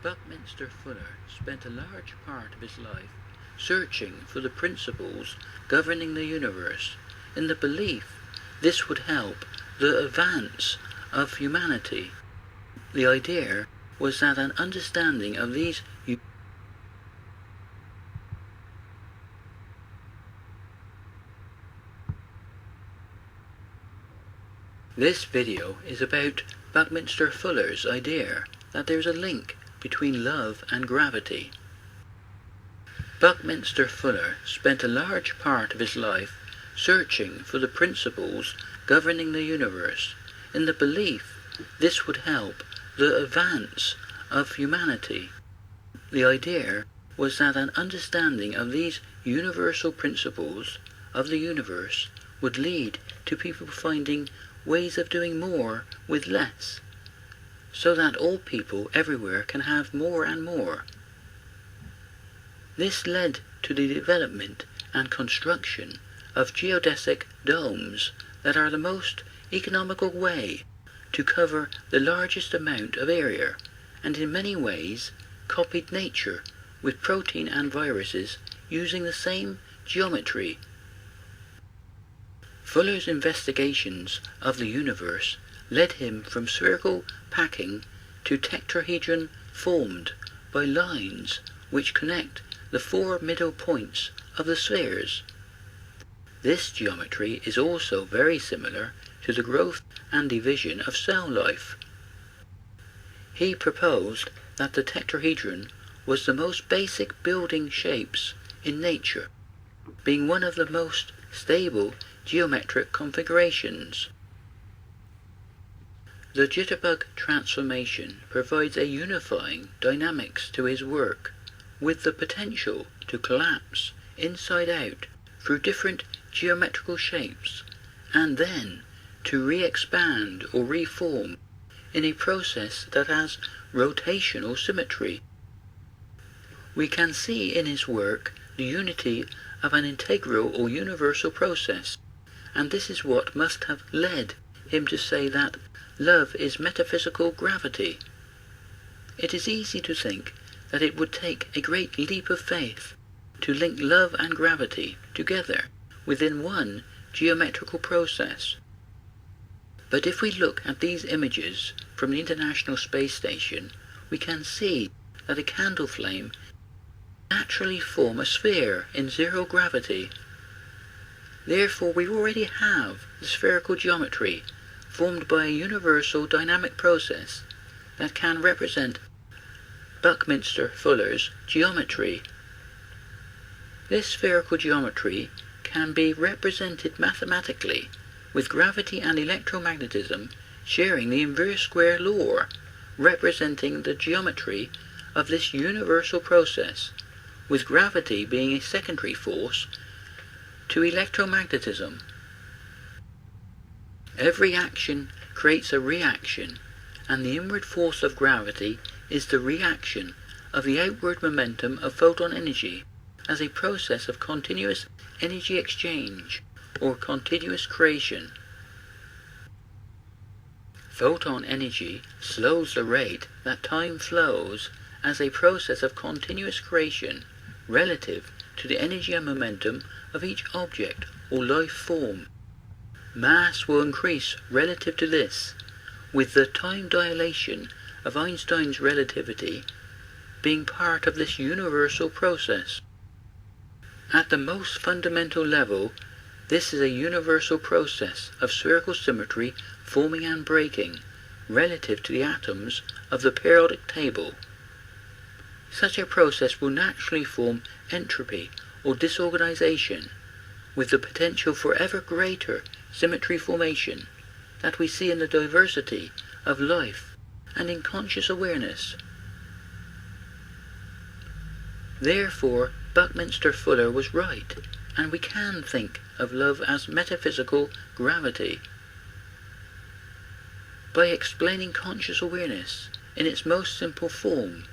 Buckminster Fuller spent a large part of his life searching for the principles governing the universe, in the belief this would help the advance of humanity. The idea was that an understanding of these This video is about Buckminster Fuller's idea that there is a link between love and gravity. Buckminster Fuller spent a large part of his life searching for the principles governing the universe, in the belief this would help the advance of humanity. The idea was that an understanding of these universal principles of the universe would lead to people finding ways of doing more with less, so that all people everywhere can have more and more. This led to the development and construction of geodesic domes that are the most economical way to cover the largest amount of area, and in many ways copied nature with protein and viruses using the same geometry. Fuller's investigations of the universe led him from spherical packing to tetrahedron formed by lines which connect the four middle points of the spheres. This geometry is also very similar to the growth and division of cell life. He proposed that the tetrahedron was the most basic building shapes in nature, being one of the most stable geometric configurations. The jitterbug transformation provides a unifying dynamics to his work, with the potential to collapse inside out through different geometrical shapes, and then to re-expand or reform in a process that has rotational symmetry. We can see in his work the unity of an integral or universal process, and this is what must have led him to say that love is metaphysical gravity. It is easy to think that it would take a great leap of faith to link love and gravity together within one geometrical process. But if we look at these images from the International Space Station, we can see that a candle flame naturally form a sphere in zero gravity. Therefore we already have the spherical geometry formed by a universal dynamic process that can represent Buckminster Fuller's geometry. This spherical geometry can be represented mathematically, with gravity and electromagnetism sharing the inverse square law, representing the geometry of this universal process, with gravity being a secondary force to electromagnetism. Every action creates a reaction, and the inward force of gravity is the reaction of the outward momentum of photon energy as a process of continuous energy exchange or continuous creation. Photon energy slows the rate that time flows as a process of continuous creation relative to the energy and momentum of each object or life form. Mass will increase relative to this, with the time dilation of Einstein's relativity being part of this universal process. At the most fundamental level, this is a universal process of spherical symmetry forming and breaking relative to the atoms of the periodic table. Such a process will naturally form entropy or disorganization, with the potential for ever greater symmetry formation that we see in the diversity of life and in conscious awareness. Therefore, Buckminster Fuller was right, and we can think of love as metaphysical gravity. By explaining conscious awareness in its most simple form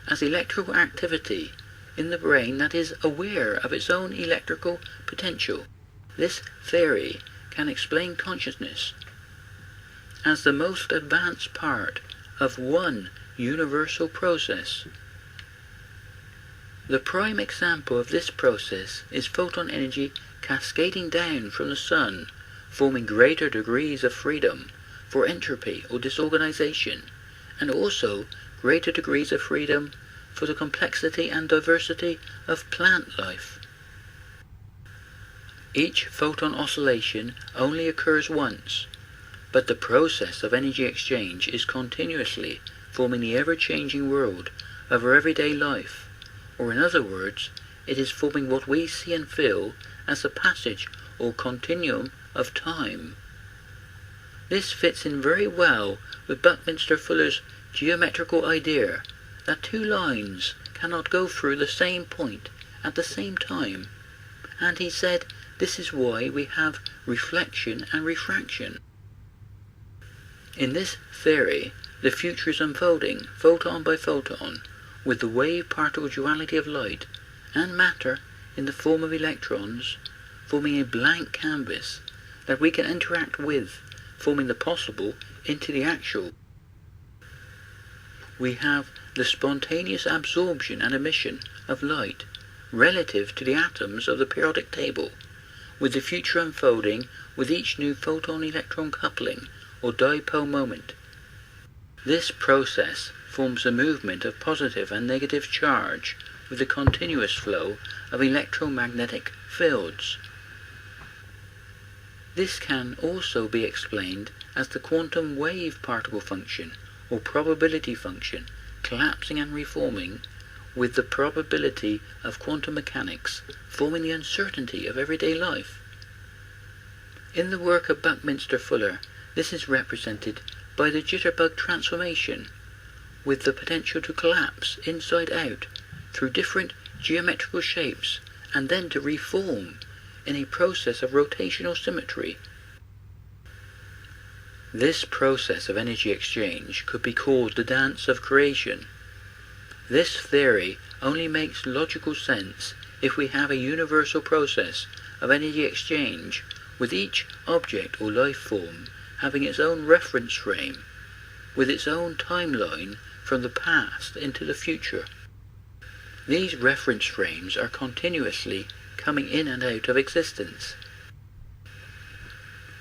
as electrical activity in the brain that is aware of its own electrical potential, this theory can explain consciousness as the most advanced part of one universal process. The prime example of this process is photon energy cascading down from the Sun, forming greater degrees of freedom for entropy or disorganization, and also greater degrees of freedom for the complexity and diversity of plant life. Each photon oscillation only occurs once, but the process of energy exchange is continuously forming the ever-changing world of our everyday life, or in other words, it is forming what we see and feel as a passage or continuum of time. This fits in very well with Buckminster Fuller's geometrical idea that two lines cannot go through the same point at the same time, and he said this is why we have reflection and refraction. In this theory, the future is unfolding photon by photon with the wave-particle duality of light and matter in the form of electrons, forming a blank canvas that we can interact with, forming the possible into the actual. We have the spontaneous absorption and emission of light relative to the atoms of the periodic table, with the future unfolding with each new photon-electron coupling or dipole moment. This process forms a movement of positive and negative charge with a continuous flow of electromagnetic fields. This can also be explained as the quantum wave particle function or probability function collapsing and reforming with the probability of quantum mechanics forming the uncertainty of everyday life. In the work of Buckminster Fuller, this is represented by the jitterbug transformation, with the potential to collapse inside out through different geometrical shapes and then to reform in a process of rotational symmetry. This process of energy exchange could be called the dance of creation. This theory only makes logical sense if we have a universal process of energy exchange with each object or life form having its own reference frame, with its own timeline from the past into the future. These reference frames are continuously coming in and out of existence.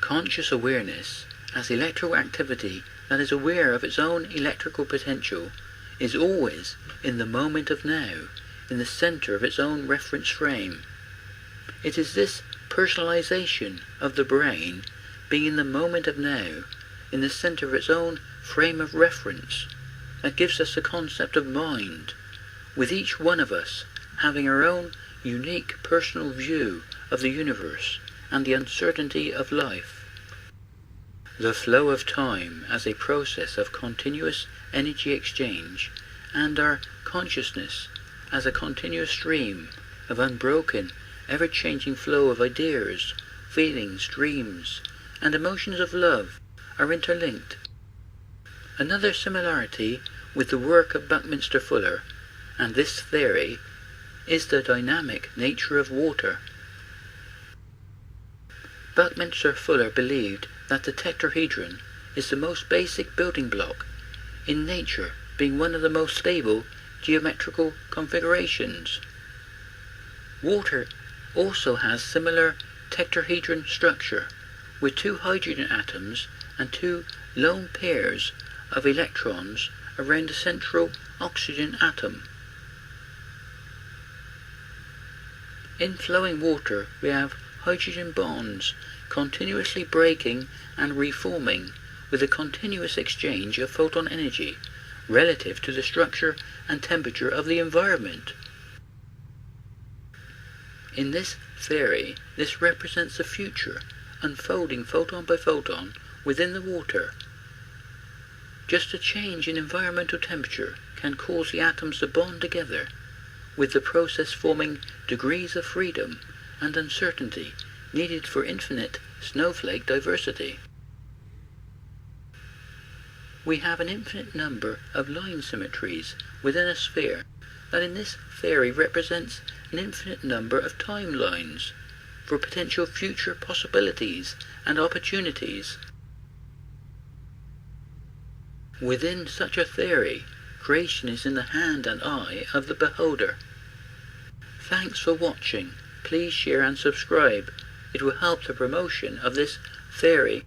Conscious awareness, as electrical activity that is aware of its own electrical potential, is always in the moment of now, in the center of its own reference frame. It is this personalization of the brain being in the moment of now, in the center of its own frame of reference, that gives us the concept of mind, with each one of us having our own unique personal view of the universe and the uncertainty of life. The flow of time as a process of continuous energy exchange, and our consciousness as a continuous stream of unbroken, ever-changing flow of ideas, feelings, dreams, and emotions of love are interlinked. Another similarity with the work of Buckminster Fuller and this theory is the dynamic nature of water. Buckminster Fuller believed that the tetrahedron is the most basic building block in nature, being one of the most stable geometrical configurations. Water also has similar tetrahedron structure, with two hydrogen atoms and two lone pairs of electrons around the central oxygen atom. In flowing water, we have hydrogen bonds continuously breaking and reforming with a continuous exchange of photon energy relative to the structure and temperature of the environment. In this theory, this represents the future, unfolding photon by photon within the water. Just a change in environmental temperature can cause the atoms to bond together, with the process forming degrees of freedom and uncertainty needed for infinite snowflake diversity. We have an infinite number of line symmetries within a sphere that in this theory represents an infinite number of timelines for potential future possibilities and opportunities. Within such a theory, Creation is in the hand and eye of the beholder. Thanks for watching. Please share and subscribe. It will help the promotion of this theory.